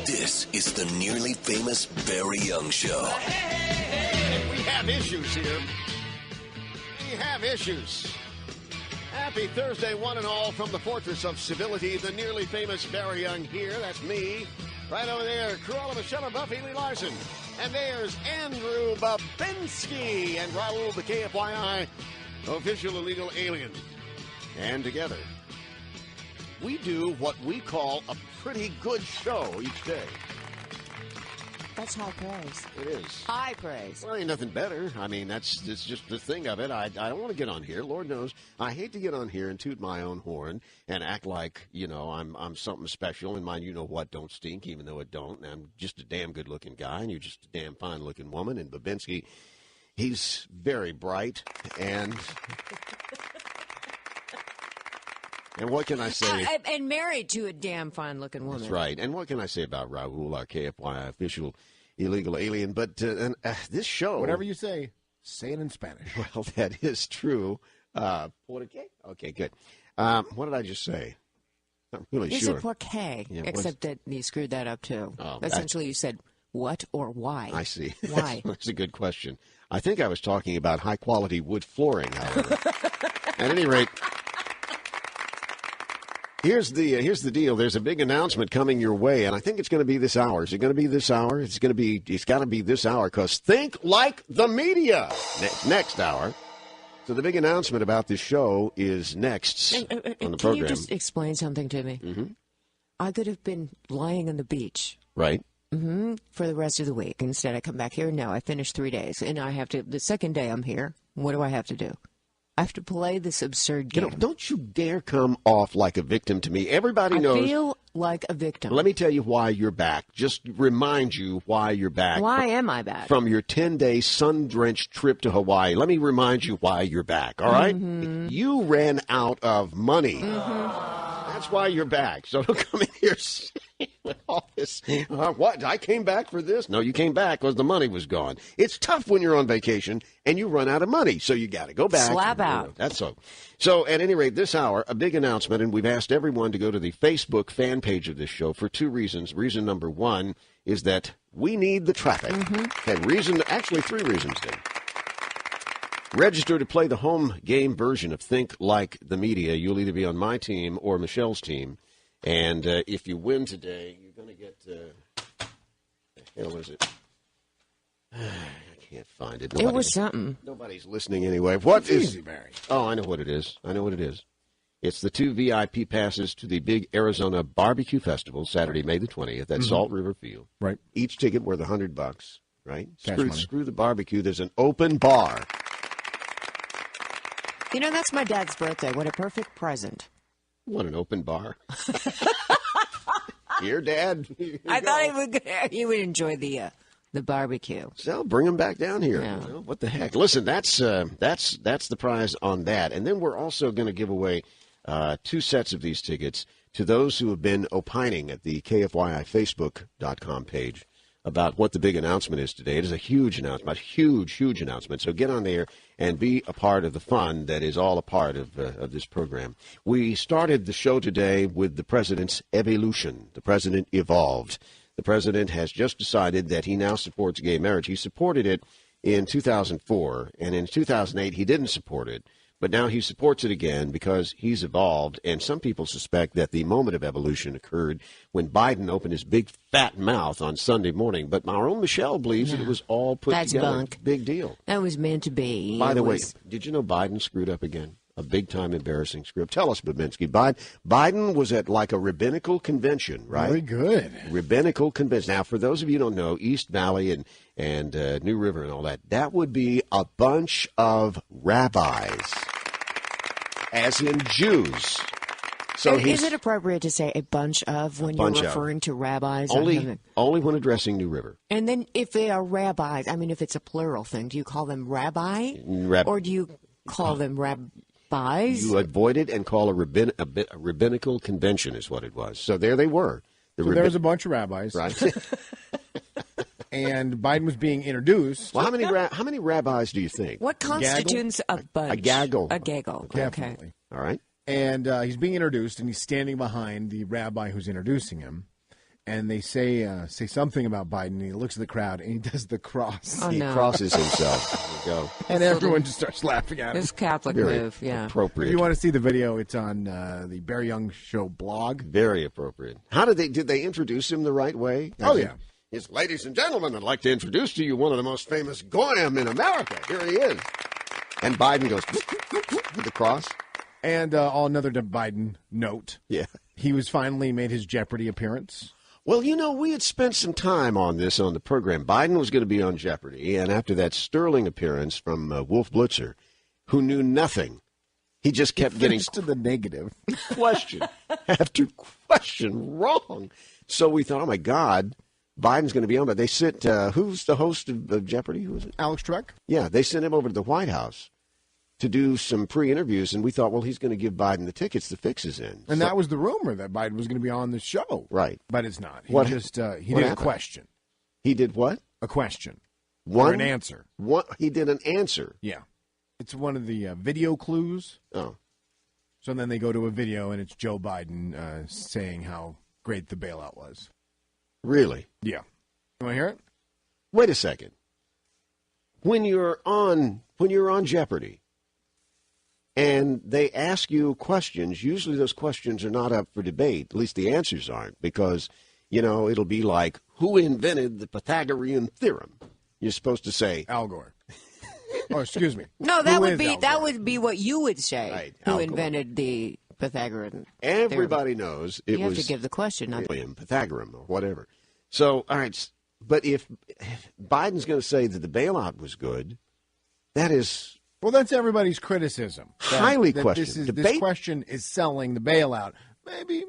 This is the Nearly Famous Barry Young Show. Hey, we have issues here. We have issues. Happy Thursday, one and all, from the Fortress of Civility, the Nearly Famous Barry Young here. That's me. Right over there, Cruella Michelle and Buffy Lee Larson. And there's Andrew Babinski and Raul, the KFYI official illegal alien. And together, we do what we call a pretty good show each day. That's high praise. It is. High praise. Well, ain't nothing better. I mean, it's just the thing of it. I don't want to get on here. Lord knows, I hate to get on here and toot my own horn and act like, you know, I'm something special and mine, you know what, don't stink, even though it don't. And I'm just a damn good-looking guy, and you're just a damn fine-looking woman. And Babinski, he's very bright, and what can I say? And married to a damn fine-looking woman. That's right. And what can I say about Raul, our KFYI official illegal alien? But this show... Whatever you say it in Spanish. Well, that is true. ¿Por qué? Okay, good. What did I just say? Not really You sure. said por qué, Yeah, except that you screwed that up, too. Oh, Essentially, you said what or why. I see. Why? That's a good question. I think I was talking about high-quality wood flooring, however. At any rate... Here's the deal. There's a big announcement coming your way, and I think it's going to be this hour. Is it going to be this hour? It's got to be this hour, because think like the media. Next hour. So the big announcement about this show is next on the program. Can you just explain something to me? Mm-hmm. I could have been lying on the beach. Right. Mm-hmm. For the rest of the week. Instead, I come back here. No, I finished 3 days, and I have to. The second day I'm here. What do I have to do? I have to play this absurd game. You know, don't you dare come off like a victim to me. Everybody knows. I feel like a victim. Let me tell you why you're back. Just remind you why you're back. Why am I back? From your 10-day sun-drenched trip to Hawaii. Let me remind you why you're back, all right? Mm-hmm. You ran out of money. Mm-hmm. That's why you're back. So don't come in here with all this. What? I came back for this? No, you came back because the money was gone. It's tough when you're on vacation and you run out of money, so you got to go back. Slap out. That's so. So at any rate, this hour, a big announcement, and we've asked everyone to go to the Facebook fan page of this show for two reasons. Reason number one is that we need the traffic. Mm-hmm. And actually three reasons then. Register to play the home game version of Think Like the Media. You'll either be on my team or Michelle's team. And if you win today, you're going to get, the hell is it? I can't find it. It was something. Nobody's listening anyway. What It's is? easy, Barry. Oh, I know what it is. It's the 2 VIP passes to the big Arizona Barbecue Festival, Saturday, May the 20th, at Salt River Field. Right. Each ticket worth $100, right? Cash money. Screw the barbecue. There's an open bar. You know, that's my dad's birthday. What a perfect present. What, an open bar? Here, Dad. I thought he would enjoy the barbecue. So bring him back down here. Yeah. You know, what the heck? Listen, that's the prize on that. And then we're also going to give away 2 sets of these tickets to those who have been opining at the KFYIFacebook.com page about what the big announcement is today. It is a huge announcement, huge announcement. So get on there and be a part of the fun that is all a part of this program. We started the show today with the president's evolution. The president evolved. The president has just decided that he now supports gay marriage. He supported it in 2004, and in 2008 he didn't support it. But now he supports it again because he's evolved, and some people suspect that the moment of evolution occurred when Biden opened his big fat mouth on Sunday morning. But our own Michelle believes that it was all put That's together. bunk. Big deal. That was meant to be. By the way, did you know Biden screwed up again? A big-time embarrassing screw up. Tell us, Babinski. Biden was at like a rabbinical convention, right? Very good. Rabbinical convention. Now, for those of you who don't know, East Valley and New River and all that, that would be a bunch of rabbis, as in Jews. So is it appropriate to say a bunch of when you're referring to rabbis? Only when addressing New River. And then if they are rabbis, I mean, if it's a plural thing, do you call them rabbi? Or do you call them rabbis? You avoid it and call a rabbinical convention is what it was. So there they were. There was a bunch of rabbis. Right. And Biden was being introduced. Well, how many rabbis do you think? What constitutes a bunch? A gaggle. A gaggle. Definitely. Okay. All right. And he's being introduced, and he's standing behind the rabbi who's introducing him. and they say something about Biden, and he looks at the crowd, and he does the cross. Oh, He no. crosses himself. There you go. And everyone just starts laughing at him. This Catholic Very move, yeah. appropriate. If you want to see the video, it's on the Barry Young Show blog. Very appropriate. How did they introduce him the right way? Oh, yeah. Yes, ladies and gentlemen, I'd like to introduce to you one of the most famous goyim in America. Here he is. And Biden goes with the cross. And on another Biden note, Yeah. he was finally made his Jeopardy appearance. Well, we had spent some time on this on the program. Biden was going to be on Jeopardy, and after that sterling appearance from Wolf Blitzer, who knew nothing, he just kept getting to the negative. question after question wrong. So we thought, oh, my God, Biden's going to be on. But they sent, who's the host of Jeopardy? Who is it? Alex Trebek? Yeah, they sent him over to the White House to do some pre-interviews, and we thought, well, he's going to give Biden the tickets to fix his in. And that was the rumor that Biden was going to be on the show. Right. But it's not. He What- he what did a happened? question. He did what? A question. One Or an answer. He did an answer. Yeah. It's one of the video clues. Oh. So then they go to a video, and it's Joe Biden saying how great the bailout was. Really? Yeah. You want to hear it? Wait a second. When you're on Jeopardy and they ask you questions, usually those questions are not up for debate. At least the answers aren't, because, it'll be like, who invented the Pythagorean theorem? You're supposed to say, Al Gore. Oh, excuse me. No, that Who would is be Al that Gore? would be what you would say. Right, Who Al Gore. invented the Pythagorean? everybody knows it You have was to give the question. Not William Pythagorean or whatever. So, all right, but if Biden's going to say that the bailout was good, that is Well, that's everybody's criticism. Highly that questioned. This Debate- question is selling the bailout.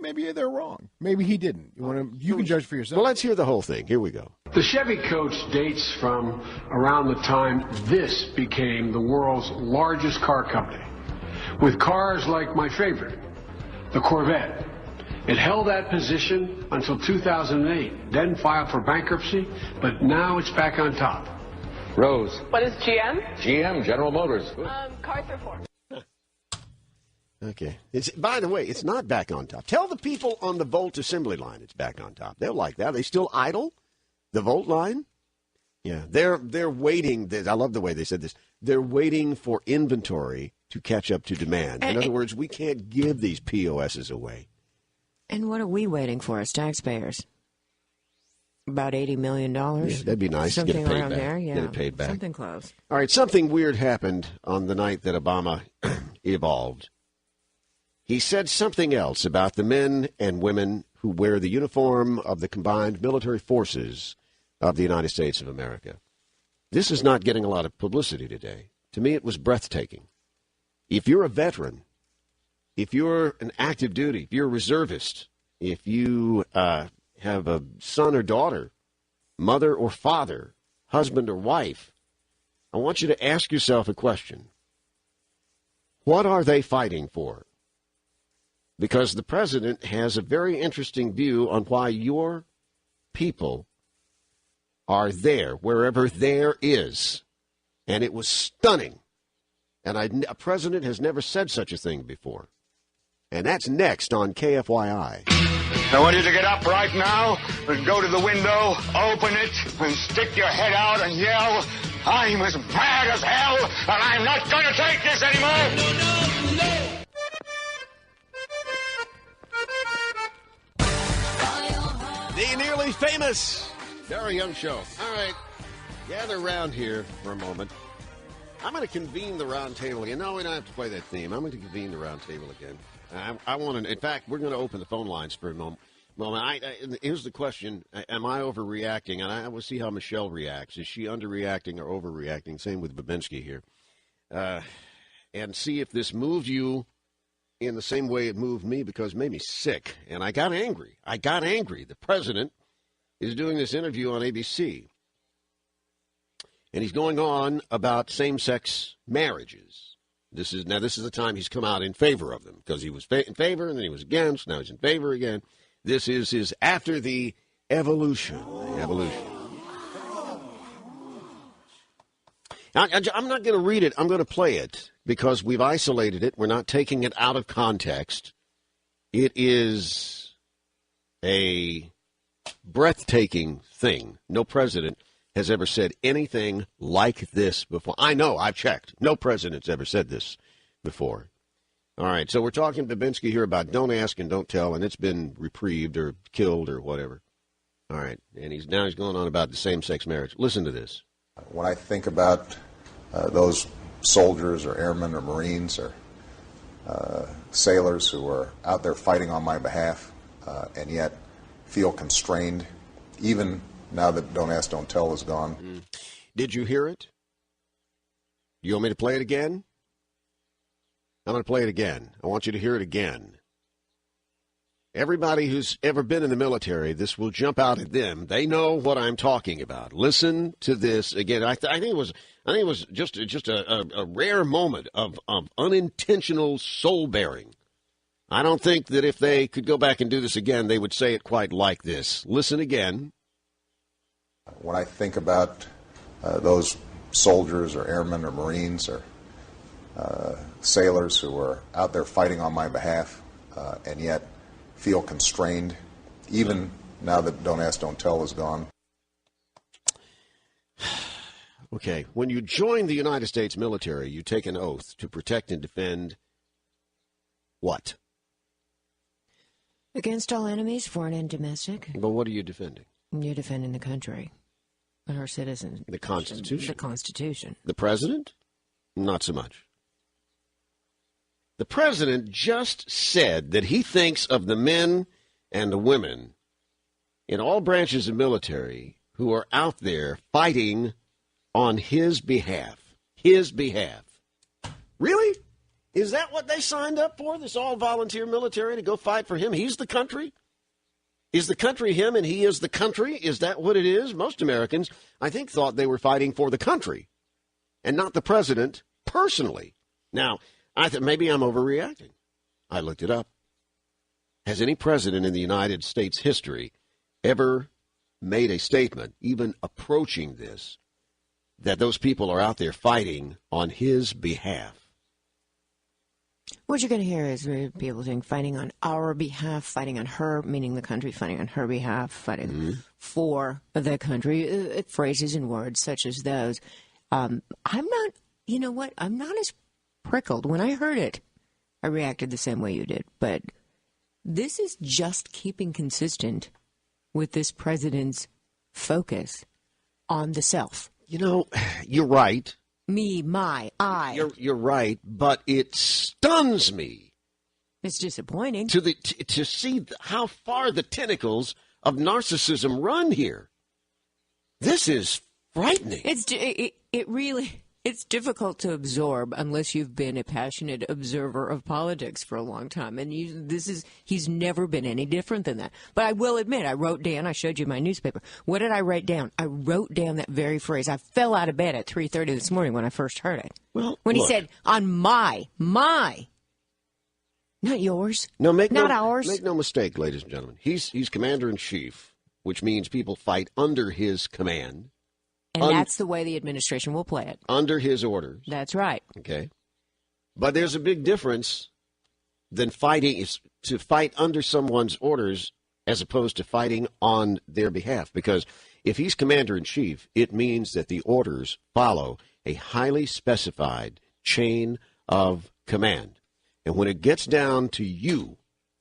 Maybe they're wrong. Maybe he didn't. You can judge for yourself. well, let's hear the whole thing. Here we go. The Chevy Coach dates from around the time this became the world's largest car company, with cars like my favorite, the Corvette. It held that position until 2008, then filed for bankruptcy, but now it's back on top. Rose. What is GM? GM, General Motors. Cars are for. Okay. By the way, it's not back on top. Tell the people on the Volt assembly line it's back on top. They'll like that. They still idle the Volt line. Yeah, they're waiting. I love the way they said this. They're waiting for inventory to catch up to demand. In other words, we can't give these POSs away. And what are we waiting for as taxpayers? About $80 million? Yeah, that'd be nice to Something get it paid around back. there, yeah. Get it paid back. Something close. All right, something weird happened on the night that Obama evolved. He said something else about the men and women who wear the uniform of the combined military forces of the United States of America. This is not getting a lot of publicity today. To me, it was breathtaking. If you're a veteran, if you're an active duty, if you're a reservist, if you have a son or daughter, mother or father, husband or wife, I want you to ask yourself a question. What are they fighting for? Because the president has a very interesting view on why your people are there, wherever there is. And it was stunning. And a president has never said such a thing before. And that's next on KFYI. I want you to get up right now and go to the window, open it, and stick your head out and yell, I'm as mad as hell, and I'm not going to take this anymore! The nearly famous Barry Young Show. All right, gather around here for a moment. I'm going to convene the round table again. No, we don't have to play that theme. I'm going to convene the round table again. I want to. In fact, we're going to open the phone lines for a moment. Here's the question: am I overreacting? And I will see how Michelle reacts. Is she underreacting or overreacting? Same with Babinski here, and see if this moves you in the same way it moved me, because it made me sick. And I got angry. The president is doing this interview on ABC. And he's going on about same-sex marriages. This is the time he's come out in favor of them, because he was in favor, and then he was against, now he's in favor again. This is his after the evolution. I'm not going to read it. I'm going to play it because we've isolated it. We're not taking it out of context. It is a breathtaking thing. No president has ever said anything like this before. I know, I've checked. No president's ever said this before. All right, so we're talking to Babinski here about don't ask and don't tell, and it's been reprieved or killed or whatever. All right, and he's going on about the same-sex marriage. Listen to this. When I think about those soldiers or airmen or Marines or sailors who are out there fighting on my behalf and yet feel constrained, even now that Don't Ask, Don't Tell is gone. Did you hear it? You want me to play it again? I'm going to play it again. I want you to hear it again. Everybody who's ever been in the military, this will jump out at them. They know what I'm talking about. Listen to this again. I think it was just a rare moment of unintentional soul bearing. I don't think that if they could go back and do this again, they would say it quite like this. Listen again. When I think about those soldiers or airmen or Marines or sailors who are out there fighting on my behalf and yet feel constrained, even now that Don't Ask, Don't Tell is gone. Okay, when you join the United States military, you take an oath to protect and defend what? Against all enemies, foreign and domestic. But what are you defending? You're defending the country and our citizens. The Constitution. The Constitution. The president? Not so much. The president just said that he thinks of the men and the women in all branches of military who are out there fighting on his behalf. His behalf. Really? Is that what they signed up for, this all-volunteer military, to go fight for him? He's the country? Is the country him and he is the country? Is that what it is? Most Americans, I think, thought they were fighting for the country and not the president personally. Now, I thought maybe I'm overreacting. I looked it up. Has any president in the United States history ever made a statement, even approaching this, that those people are out there fighting on his behalf? What you're going to hear is people saying fighting on our behalf, fighting on her, meaning the country, fighting on her behalf, fighting for the country, phrases and words such as those. I'm not, you know what, I'm not as prickled. When I heard it, I reacted the same way you did. But this is just keeping consistent with this president's focus on the self. You know, you're right. Me, my, I. You're right, but it stuns me. It's disappointing. To see how far the tentacles of narcissism run here. This is frightening. It really... It's difficult to absorb unless you've been a passionate observer of politics for a long time. And he's never been any different than that. But I will admit, I showed you my newspaper. What did I write down? I wrote down that very phrase. I fell out of bed at 3:30 this morning when I first heard it. Well, when he said, on my, not yours, not ours. Make no mistake, ladies and gentlemen. He's commander-in-chief, which means people fight under his command. And that's the way the administration will play it. Under his orders. That's right. Okay. But there's a big difference than fighting to fight under someone's orders as opposed to fighting on their behalf. Because if he's commander-in-chief, it means that the orders follow a highly specified chain of command. And when it gets down to you,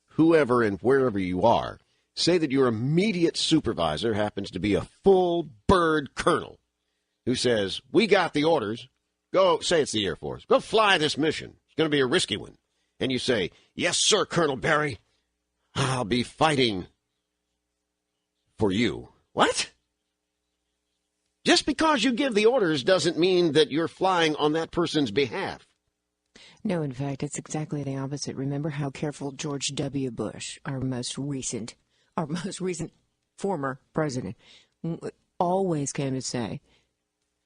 whoever and wherever you are, say that your immediate supervisor happens to be a full-bird colonel who says, we got the orders, go, say it's the Air Force, go fly this mission. It's going to be a risky one. And you say, yes, sir, Colonel Barry, I'll be fighting for you. What? Just because you give the orders doesn't mean that you're flying on that person's behalf. No, in fact, it's exactly the opposite. Remember how careful George W. Bush, our most recent former president, always came to say,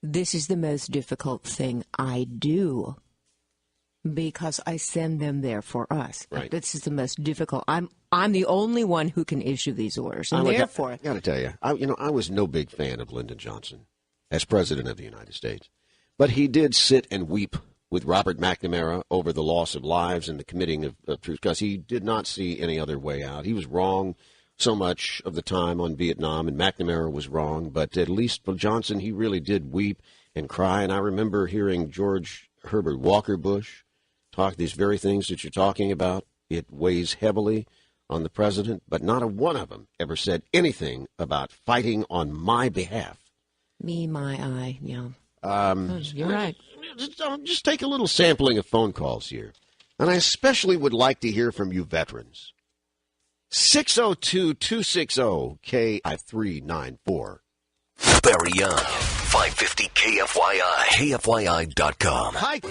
this is the most difficult thing I do because I send them there for us. Right. This is the most difficult. I'm the only one who can issue these orders. And therefore, I got to tell you, I was no big fan of Lyndon Johnson as president of the United States. But he did sit and weep with Robert McNamara over the loss of lives and the committing of troops because he did not see any other way out. He was wrong so much of the time on Vietnam, and McNamara was wrong, but at least for Johnson, he really did weep and cry. And I remember hearing George Herbert Walker Bush talk these very things that you're talking about. It weighs heavily on the president, but not a one of them ever said anything about fighting on my behalf. Me, my, I, yeah. You're right. Just take a little sampling of phone calls here. And I especially would like to hear from you veterans. 602-260-KI394. Barry Young, 550 KFYI, KFYI.com. Hi.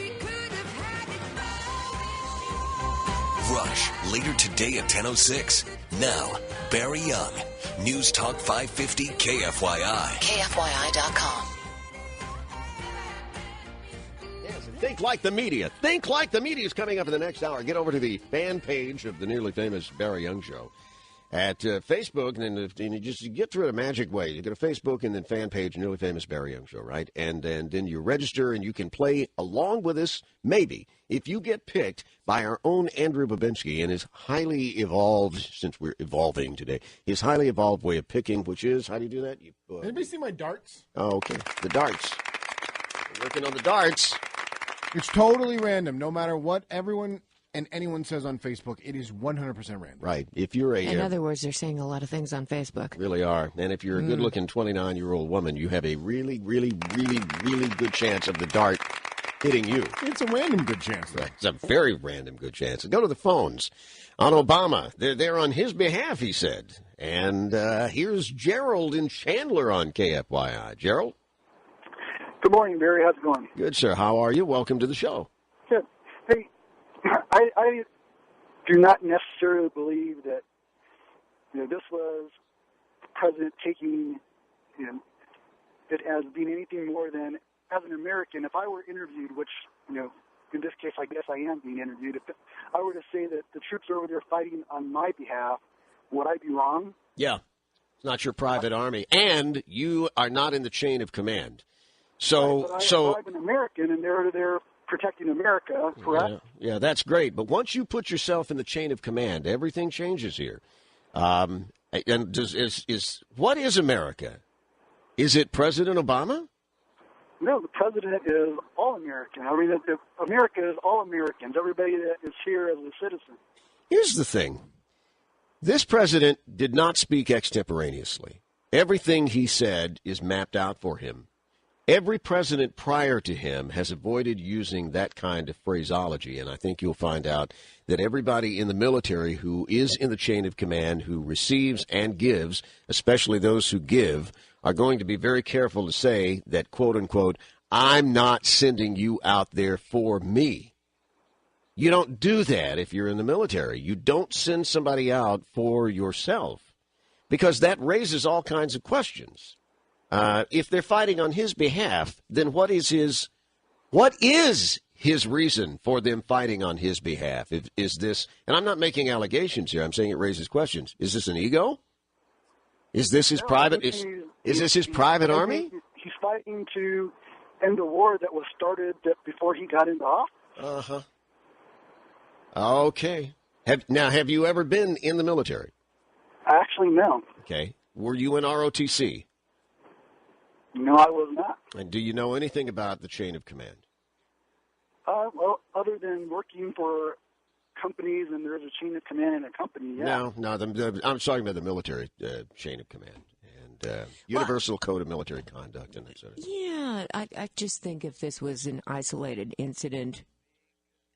Rush, later today at 10:06. Now, Barry Young, News Talk 550 KFYI. KFYI.com. Think like the media. Think like the media is coming up in the next hour. Get over to the fan page of the nearly famous Barry Young Show at Facebook, and then you just get through it a magic way. You go to Facebook and then fan page, nearly famous Barry Young Show, right? And then you register, and you can play along with us, maybe, if you get picked by our own Andrew Babinski and his highly evolved, since we're evolving today, his highly evolved way of picking, which is, how do you do that? Anybody see my darts? Oh, okay. The darts. We're working on the darts. It's totally random. No matter what everyone and anyone says on Facebook, it is 100% random. Right. If you're In other words, they're saying a lot of things on Facebook. Really are. And if you're a good-looking 29-year-old woman, you have a really, really, really, really good chance of the dart hitting you. It's a random good chance, though. It's a very random good chance. Go to the phones. On Obama, they're there on his behalf, he said. And here's Gerald in Chandler on KFYI. Gerald? Good morning, Barry. How's it going? Good, sir. How are you? Welcome to the show. Good. Hey, I do not necessarily believe that this was the president taking it as being anything more than, as an American, if I were interviewed, which in this case I guess I am being interviewed, if I were to say that the troops are over there fighting on my behalf, would I be wrong? Yeah. It's not your private army. And you are not in the chain of command. So I'm an American, and they're protecting America, correct? Yeah, that's great. But once you put yourself in the chain of command, everything changes here. And what is America? Is it President Obama? No, the president is all American. I mean, America is all Americans. Everybody that is here as a citizen. Here's the thing: this president did not speak extemporaneously. Everything he said is mapped out for him. Every president prior to him has avoided using that kind of phraseology, and I think you'll find out that everybody in the military who is in the chain of command, who receives and gives, especially those who give, are going to be very careful to say that, quote unquote, I'm not sending you out there for me. You don't do that if you're in the military. You don't send somebody out for yourself, because that raises all kinds of questions. If they're fighting on his behalf, then what is his reason for them fighting on his behalf? Is this, and I'm not making allegations here, I'm saying it raises questions. Is this an ego? Is this his private? Is this his private army? He's fighting to end a war that was started before he got into office. Okay. Have you ever been in the military? Actually, no. Okay. Were you in ROTC? No, I was not. And do you know anything about the chain of command? Well, other than working for companies and there's a chain of command in a company, yeah. No, I'm talking about the military chain of command and universal code of military conduct and that sort of thing. Yeah, I just think if this was an isolated incident,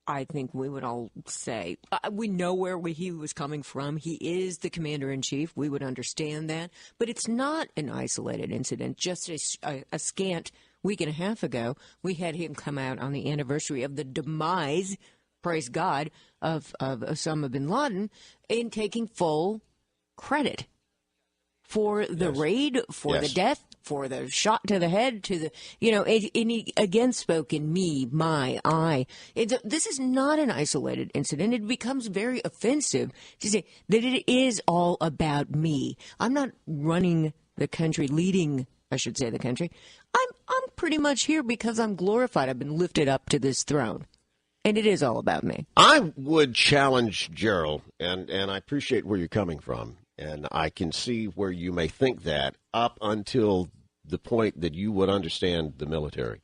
I think we would all say, we know where he was coming from. He is the commander-in-chief. We would understand that. But it's not an isolated incident. Just a scant week and a half ago, we had him come out on the anniversary of the demise, praise God, of Osama bin Laden, in taking full credit for the raid, for the death, for the shot to the head, to the, and he again spoke in me, my, I. This is not an isolated incident. It becomes very offensive to say that it is all about me. I'm not running the country, leading, I should say, the country. I'm pretty much here because I'm glorified. I've been lifted up to this throne. And it is all about me. I would challenge Gerald, and I appreciate where you're coming from. And I can see where you may think that up until the point that you would understand the military.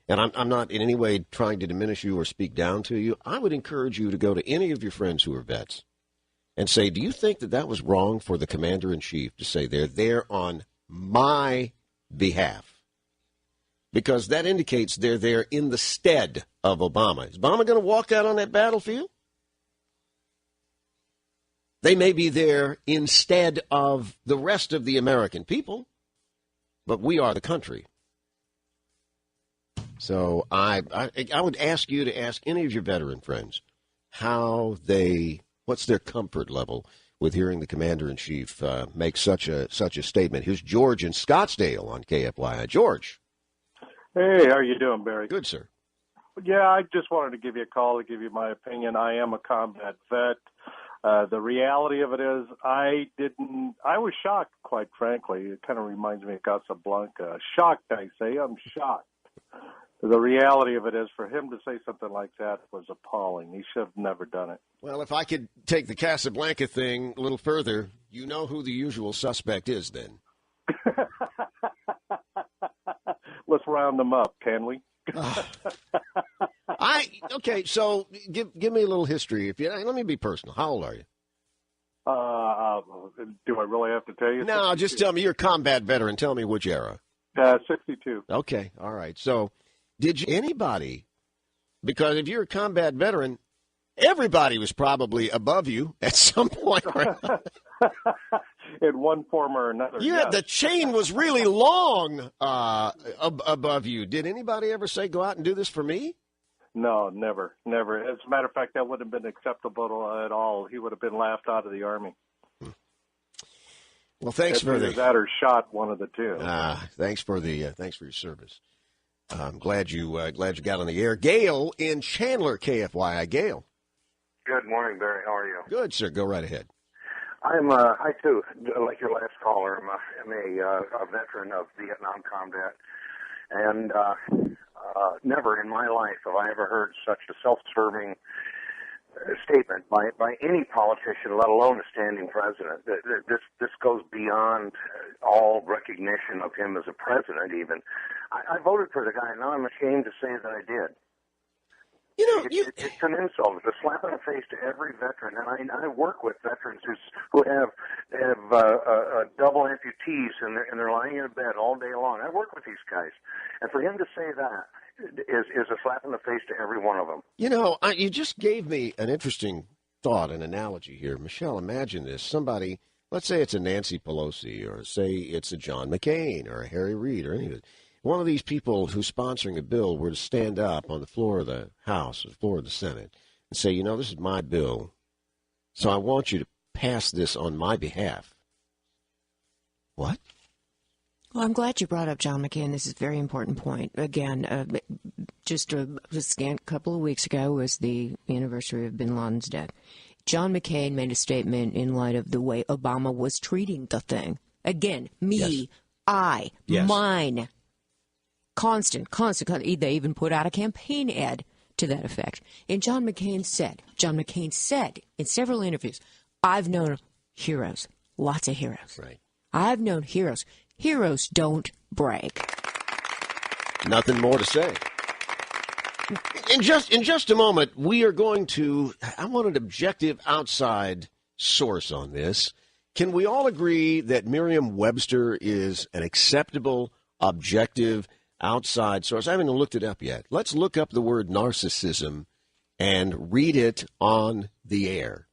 And I'm not in any way trying to diminish you or speak down to you. I would encourage you to go to any of your friends who are vets and say, do you think that that was wrong for the commander-in-chief to say they're there on my behalf? Because that indicates they're there in the stead of Obama. Is Obama going to walk out on that battlefield? They may be there instead of the rest of the American people, but we are the country. So I would ask you to ask any of your veteran friends what's their comfort level with hearing the commander-in-chief make such a statement. Here's George in Scottsdale on KFYI. George. Hey, how are you doing, Barry? Good, sir. Yeah, I just wanted to give you a call to give you my opinion. I am a combat vet. The reality of it is I was shocked, quite frankly. It kind of reminds me of Casablanca. Shocked, I say. I'm shocked. The reality of it is, for him to say something like that was appalling. He should have never done it. Well, if I could take the Casablanca thing a little further, you know who the usual suspect is then. Let's round them up, can we? Okay, so give me a little history. Let me be personal. How old are you? Do I really have to tell you? No, just tell me. You're a combat veteran. Tell me which era. 62. Okay, all right. So anybody, because if you're a combat veteran, everybody was probably above you at some point. In one form or another. Yeah, the chain was really long above you. Did anybody ever say, go out and do this for me? No, never. As a matter of fact, that wouldn't have been acceptable at all. He would have been laughed out of the Army. Well, thanks for that or shot, one of the two. Thanks for your service. I'm glad you got on the air. Gail in Chandler, KFYI. Gail. Good morning, Barry. How are you? Good, sir. Go right ahead. I too, like your last caller, am a veteran of Vietnam combat, and never in my life have I ever heard such a self-serving statement by any politician, let alone a standing president. This goes beyond all recognition of him as a president. Even I voted for the guy. Now I'm ashamed to say that I did. It's an insult. It's a slap in the face to every veteran. And I work with veterans who have double amputees and they're lying in a bed all day long. I work with these guys, and for him to say that is a slap in the face to every one of them. You just gave me an interesting thought, an analogy here. Michelle, imagine this. Somebody, let's say it's a Nancy Pelosi, or say it's a John McCain, or a Harry Reid, or any of it. One of these people who's sponsoring a bill were to stand up on the floor of the House, or the floor of the Senate, and say, this is my bill, so I want you to pass this on my behalf. What? Well, I'm glad you brought up John McCain. This is a very important point. Again, just a scant couple of weeks ago was the anniversary of bin Laden's death. John McCain made a statement in light of the way Obama was treating the thing. Again, me, yes. Mine. Constant. They even put out a campaign ad to that effect. And John McCain said in several interviews, I've known heroes, lots of heroes. Right. I've known heroes. Heroes don't break. Nothing more to say. In just a moment, we are going to, I want an objective outside source on this. Can we all agree that Merriam-Webster is an acceptable, objective, outside source? I haven't looked it up yet. Let's look up the word narcissism and read it on the air.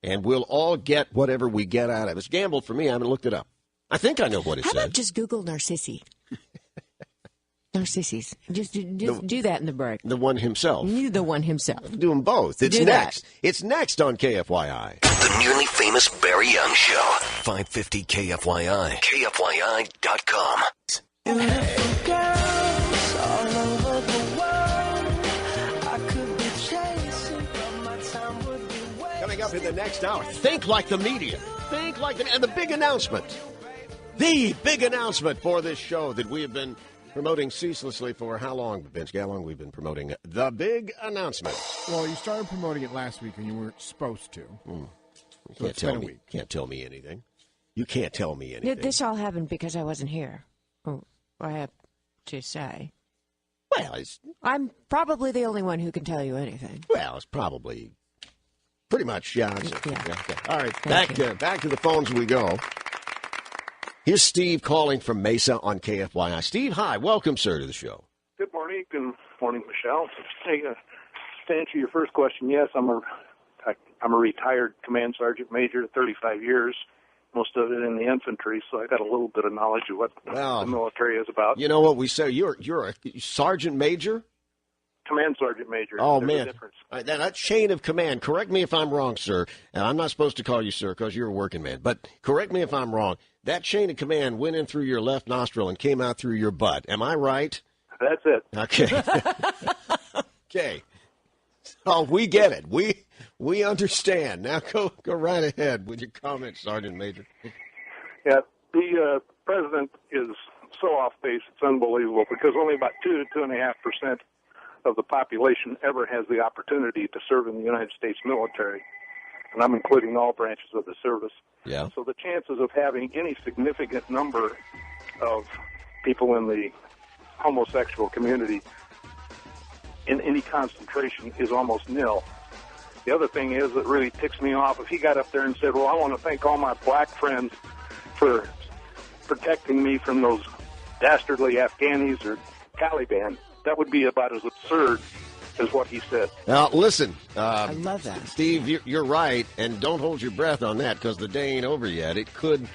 And we'll all get whatever we get out of it. It's gambled for me. I haven't looked it up. I think I know what it says. How about just Google Narcissi? Narcissis. Just do that in the break. The one himself. The one himself. Do them both. It's next. It's next on KFYI. The nearly famous Barry Young Show. 550 KFYI. KFYI.com. Coming up in the next hour, think like the media. And the big announcement. The big announcement for this show that we have been promoting ceaselessly for how long, Vince? How long we've been promoting the big announcement? Well, you started promoting it last week and you weren't supposed to. You can't tell me anything. You can't tell me anything. This all happened because I wasn't here. Oh, I have to say. Well, I'm probably the only one who can tell you anything. Well, it's probably pretty much, yeah. Okay. All right, Thank back to the phones we go. Here's Steve calling from Mesa on KFYI. Steve, hi. Welcome, sir, to the show. Good morning. Good morning, Michelle. Hey, to answer your first question, yes, I'm a retired command sergeant major, 35 years, most of it in the infantry, so I got a little bit of knowledge of what the military is about. You know what we say? You're a sergeant major? Command sergeant major. Oh, There's a man. difference. That chain of command, correct me if I'm wrong, sir, and I'm not supposed to call you sir because you're a working man, but correct me if I'm wrong. That chain of command went in through your left nostril and came out through your butt. Am I right? That's it. Okay. Okay. Oh, we get it. We understand. Now go right ahead with your comments, Sergeant Major. Yeah, the president is so off base, it's unbelievable, because only about 2 to 2.5% of the population ever has the opportunity to serve in the United States military, and I'm including all branches of the service. Yeah. So the chances of having any significant number of people in the homosexual community in any concentration is almost nil. The other thing is that really ticks me off, if he got up there and said, well, I want to thank all my black friends for protecting me from those dastardly Afghanis or Taliban, that would be about as absurd as what he said. Now, listen. I love that. Steve, you're right, and don't hold your breath on that because the day ain't over yet. It could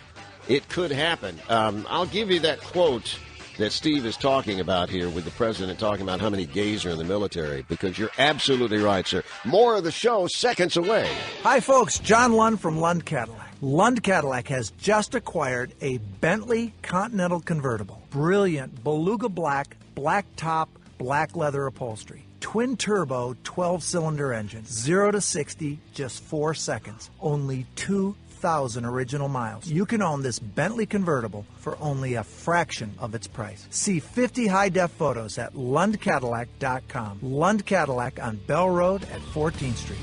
happen. I'll give you that quote that Steve is talking about here with the president talking about how many gays are in the military, because you're absolutely right, sir. More of the show seconds away. Hi, folks. John Lund from Lund Cadillac. Lund Cadillac has just acquired a Bentley Continental convertible. Brilliant beluga black, black top, black leather upholstery. Twin turbo 12-cylinder engine. 0 to 60, just 4 seconds. Only 2,000 original miles. You can own this Bentley convertible for only a fraction of its price. See 50 high-def photos at LundCadillac.com. Lund Cadillac on Bell Road at 14th Street.